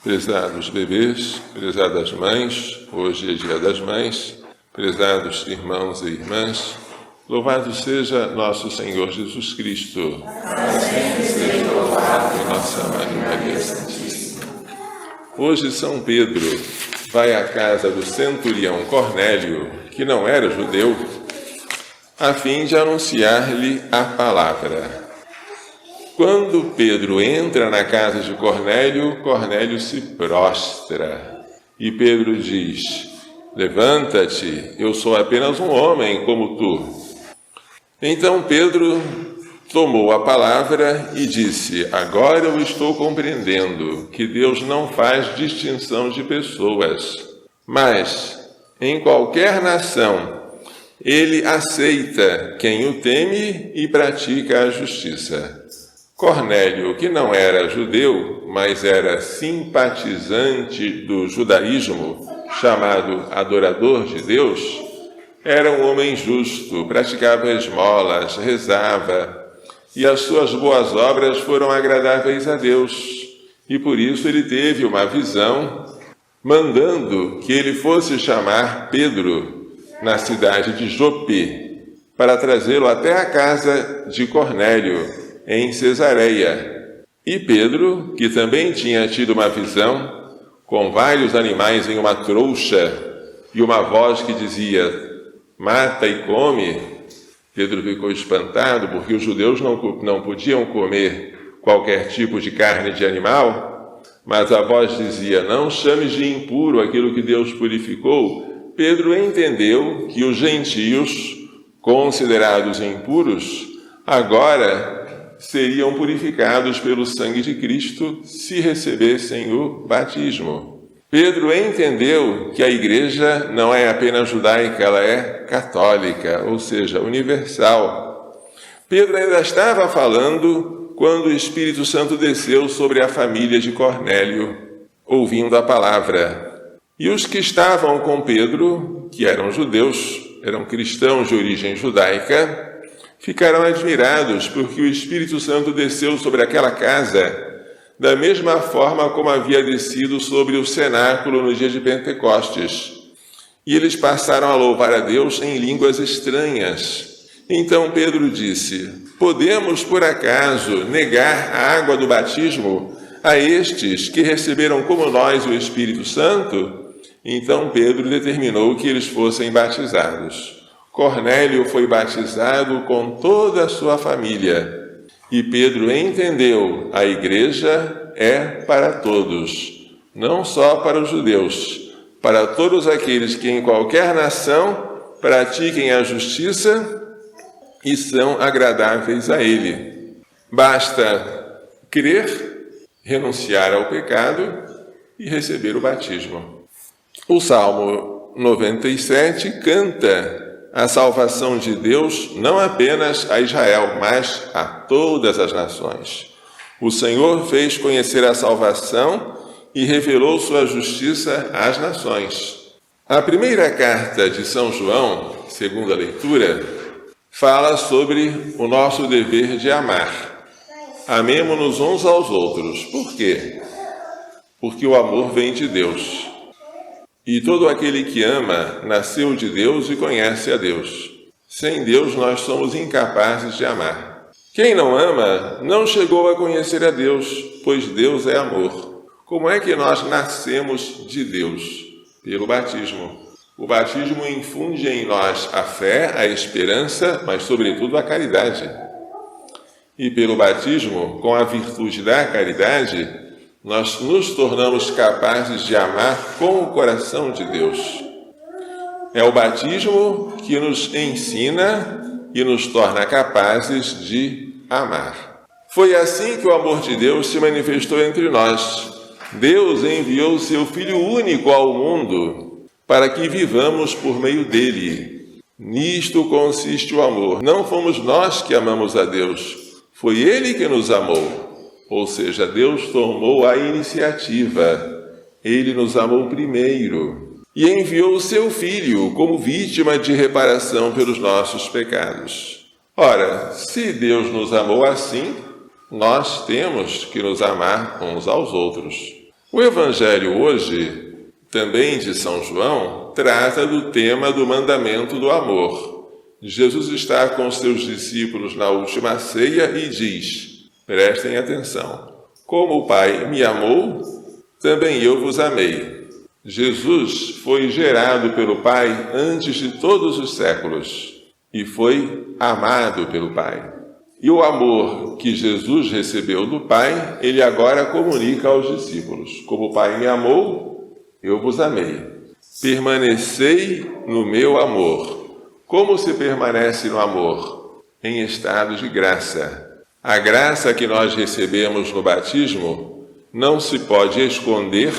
Prezados bebês, prezadas mães, hoje é dia das mães, prezados irmãos e irmãs, louvado seja nosso Senhor Jesus Cristo. Assim seja louvado nossa Mãe Maria Santíssima. Hoje São Pedro vai à casa do centurião Cornélio, que não era judeu, a fim de anunciar-lhe a palavra. Quando Pedro entra na casa de Cornélio, Cornélio se prostra. E Pedro diz: levanta-te, eu sou apenas um homem como tu. Então Pedro tomou a palavra e disse: agora eu estou compreendendo que Deus não faz distinção de pessoas, mas em qualquer nação ele aceita quem o teme e pratica a justiça. Cornélio, que não era judeu, mas era simpatizante do judaísmo, chamado adorador de Deus, era um homem justo, praticava esmolas, rezava, e as suas boas obras foram agradáveis a Deus. E por isso ele teve uma visão, mandando que ele fosse chamar Pedro na cidade de Jope, para trazê-lo até a casa de Cornélio, em Cesareia. E Pedro, que também tinha tido uma visão, com vários animais em uma trouxa, e uma voz que dizia: mata e come, Pedro ficou espantado, porque os judeus não podiam comer qualquer tipo de carne de animal, mas a voz dizia: não chames de impuro aquilo que Deus purificou. Pedro entendeu que os gentios, considerados impuros, agora seriam purificados pelo sangue de Cristo se recebessem o batismo. Pedro entendeu que a igreja não é apenas judaica, ela é católica, ou seja, universal. Pedro ainda estava falando quando o Espírito Santo desceu sobre a família de Cornélio, ouvindo a palavra. E os que estavam com Pedro, que eram judeus, eram cristãos de origem judaica, ficaram admirados porque o Espírito Santo desceu sobre aquela casa da mesma forma como havia descido sobre o cenáculo no dia de Pentecostes. E eles passaram a louvar a Deus em línguas estranhas. Então Pedro disse: podemos, por acaso, negar a água do batismo a estes que receberam como nós o Espírito Santo? Então Pedro determinou que eles fossem batizados. Cornélio foi batizado com toda a sua família. E Pedro entendeu: a igreja é para todos, não só para os judeus, para todos aqueles que em qualquer nação pratiquem a justiça e são agradáveis a ele. Basta crer, renunciar ao pecado e receber o batismo. O Salmo 97 canta a salvação de Deus não apenas a Israel, mas a todas as nações. O Senhor fez conhecer a salvação e revelou sua justiça às nações. A primeira carta de São João, segunda leitura, fala sobre o nosso dever de amar. Amemo-nos uns aos outros. Por quê? Porque o amor vem de Deus. E todo aquele que ama nasceu de Deus e conhece a Deus. Sem Deus nós somos incapazes de amar. Quem não ama não chegou a conhecer a Deus, pois Deus é amor. Como é que nós nascemos de Deus? Pelo batismo. O batismo infunde em nós a fé, a esperança, mas sobretudo a caridade. E pelo batismo, com a virtude da caridade, nós nos tornamos capazes de amar com o coração de Deus. É o batismo que nos ensina e nos torna capazes de amar. Foi assim que o amor de Deus se manifestou entre nós. Deus enviou seu Filho único ao mundo para que vivamos por meio dele. Nisto consiste o amor. Não fomos nós que amamos a Deus, foi Ele que nos amou. Ou seja, Deus tomou a iniciativa. Ele nos amou primeiro e enviou o seu Filho como vítima de reparação pelos nossos pecados. Ora, se Deus nos amou assim, nós temos que nos amar uns aos outros. O Evangelho hoje, também de São João, trata do tema do mandamento do amor. Jesus está com seus discípulos na última ceia e diz, prestem atenção, como o Pai me amou, também eu vos amei. Jesus foi gerado pelo Pai antes de todos os séculos e foi amado pelo Pai. E o amor que Jesus recebeu do Pai, ele agora comunica aos discípulos. Como o Pai me amou, eu vos amei. Permanecei no meu amor. Como se permanece no amor? Em estado de graça. A graça que nós recebemos no batismo não se pode esconder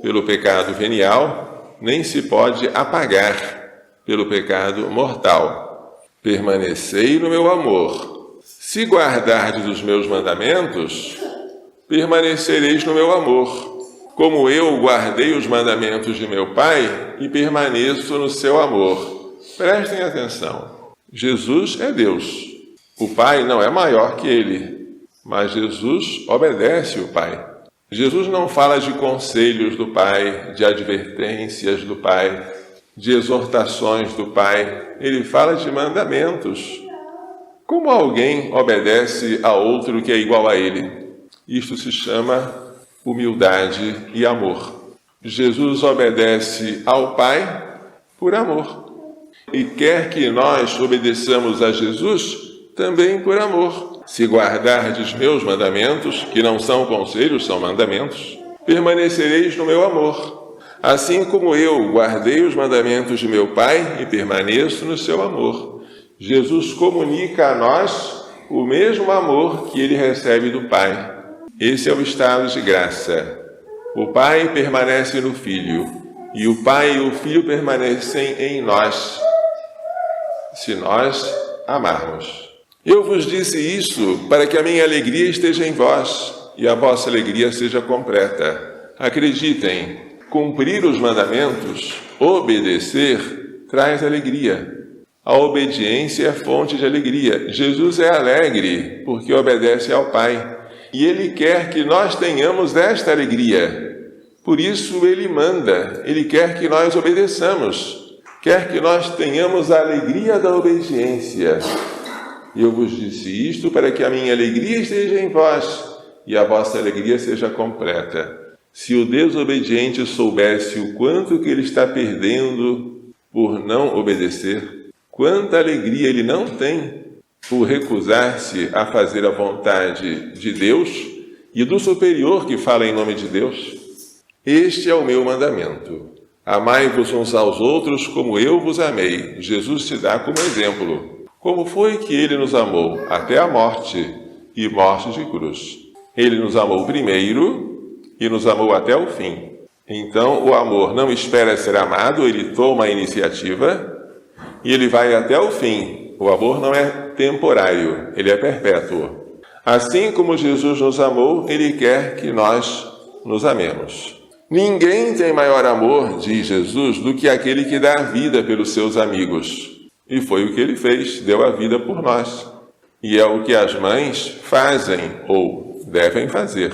pelo pecado venial, nem se pode apagar pelo pecado mortal. Permanecei no meu amor. Se guardardes os meus mandamentos, permanecereis no meu amor, como eu guardei os mandamentos de meu Pai e permaneço no seu amor. Prestem atenção. Jesus é Deus. O Pai não é maior que ele, mas Jesus obedece o Pai. Jesus não fala de conselhos do Pai, de advertências do Pai, de exortações do Pai. Ele fala de mandamentos. Como alguém obedece a outro que é igual a ele? Isto se chama humildade e amor. Jesus obedece ao Pai por amor. E quer que nós obedeçamos a Jesus também por amor. Se guardardes meus mandamentos, que não são conselhos, são mandamentos, permanecereis no meu amor. Assim como eu guardei os mandamentos de meu Pai e permaneço no seu amor. Jesus comunica a nós o mesmo amor que ele recebe do Pai. Esse é o estado de graça. O Pai permanece no Filho, e o Pai e o Filho permanecem em nós, se nós amarmos. Eu vos disse isso para que a minha alegria esteja em vós, e a vossa alegria seja completa. Acreditem, cumprir os mandamentos, obedecer, traz alegria. A obediência é fonte de alegria. Jesus é alegre porque obedece ao Pai. E Ele quer que nós tenhamos esta alegria. Por isso Ele manda, Ele quer que nós obedeçamos. Quer que nós tenhamos a alegria da obediência. E eu vos disse isto para que a minha alegria esteja em vós e a vossa alegria seja completa. Se o desobediente soubesse o quanto que ele está perdendo por não obedecer, quanta alegria ele não tem por recusar-se a fazer a vontade de Deus e do superior que fala em nome de Deus. Este é o meu mandamento. Amai-vos uns aos outros como eu vos amei. Jesus se dá como exemplo. Como foi que ele nos amou? Até a morte, e morte de cruz. Ele nos amou primeiro e nos amou até o fim. Então, o amor não espera ser amado, ele toma a iniciativa e ele vai até o fim. O amor não é temporário, ele é perpétuo. Assim como Jesus nos amou, ele quer que nós nos amemos. Ninguém tem maior amor, diz Jesus, do que aquele que dá a vida pelos seus amigos. E foi o que ele fez, deu a vida por nós. E é o que as mães fazem ou devem fazer,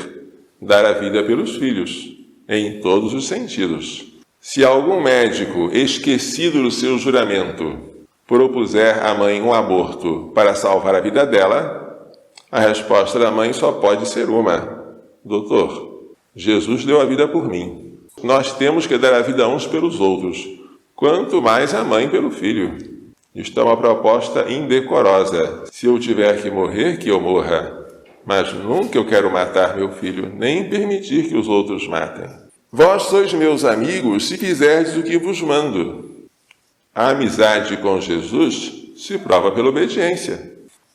dar a vida pelos filhos, em todos os sentidos. Se algum médico, esquecido do seu juramento, propuser à mãe um aborto para salvar a vida dela, a resposta da mãe só pode ser uma: doutor, Jesus deu a vida por mim. Nós temos que dar a vida uns pelos outros, quanto mais a mãe pelo filho. Isto é uma proposta indecorosa. Se eu tiver que morrer, que eu morra. Mas nunca eu quero matar meu filho, nem permitir que os outros matem. Vós sois meus amigos se fizerdes o que vos mando. A amizade com Jesus se prova pela obediência.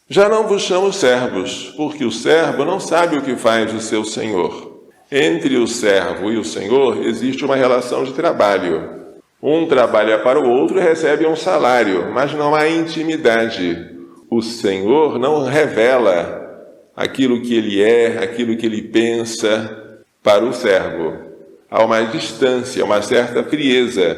Já não vos chamo servos, porque o servo não sabe o que faz o seu senhor. Entre o servo e o senhor existe uma relação de trabalho. Um trabalha para o outro e recebe um salário, mas não há intimidade. O Senhor não revela aquilo que ele é, aquilo que ele pensa para o servo. Há uma distância, uma certa frieza.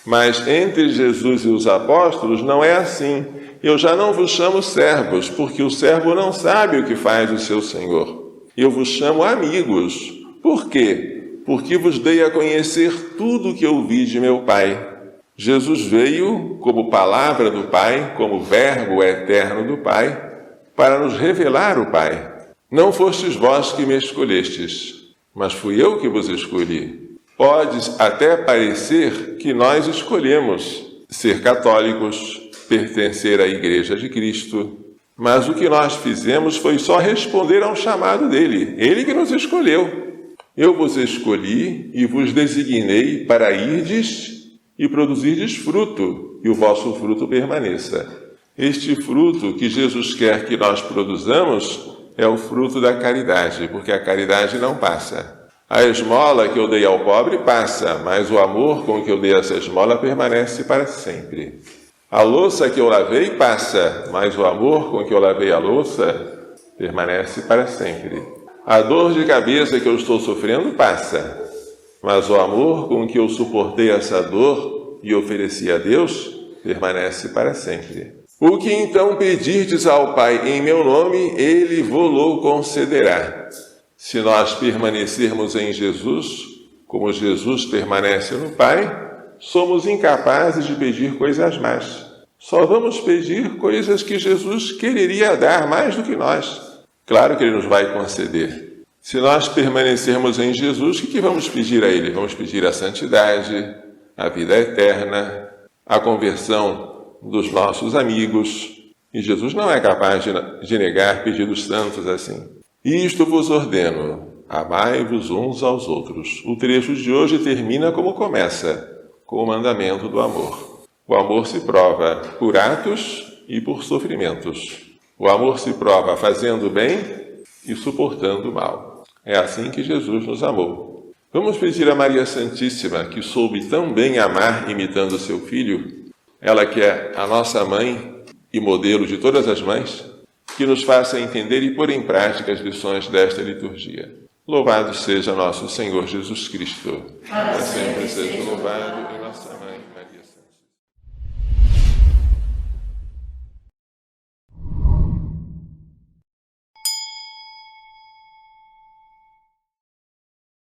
Mas entre Jesus e os apóstolos não é assim. Eu já não vos chamo servos, porque o servo não sabe o que faz o seu Senhor. Eu vos chamo amigos, Por quê? Porque vos dei a conhecer tudo o que ouvi de meu Pai. Jesus veio como palavra do Pai, como verbo eterno do Pai, para nos revelar o Pai. Não fostes vós que me escolhestes, mas fui eu que vos escolhi. Pode até parecer que nós escolhemos ser católicos, pertencer à Igreja de Cristo, mas o que nós fizemos foi só responder ao chamado dele. Ele que nos escolheu. Eu vos escolhi e vos designei para irdes e produzirdes fruto, e o vosso fruto permaneça. Este fruto que Jesus quer que nós produzamos é o fruto da caridade, porque a caridade não passa. A esmola que eu dei ao pobre passa, mas o amor com que eu dei essa esmola permanece para sempre. A louça que eu lavei passa, mas o amor com que eu lavei a louça permanece para sempre. A dor de cabeça que eu estou sofrendo passa, mas o amor com que eu suportei essa dor e ofereci a Deus permanece para sempre. O que então pedirdes ao Pai em meu nome, Ele vô-lo concederá. Se nós permanecermos em Jesus, como Jesus permanece no Pai, somos incapazes de pedir coisas más. Só vamos pedir coisas que Jesus quereria dar mais do que nós. Claro que Ele nos vai conceder. Se nós permanecermos em Jesus, o que vamos pedir a Ele? Vamos pedir a santidade, a vida eterna, a conversão dos nossos amigos. E Jesus não é capaz de negar pedidos santos assim. Isto vos ordeno, amai-vos uns aos outros. O trecho de hoje termina como começa, com o mandamento do amor. O amor se prova por atos e por sofrimentos. O amor se prova fazendo bem e suportando o mal. É assim que Jesus nos amou. Vamos pedir a Maria Santíssima, que soube tão bem amar imitando seu Filho, ela que é a nossa mãe e modelo de todas as mães, que nos faça entender e pôr em prática as lições desta liturgia. Louvado seja nosso Senhor Jesus Cristo. Para sempre seja louvado e nossa mãe.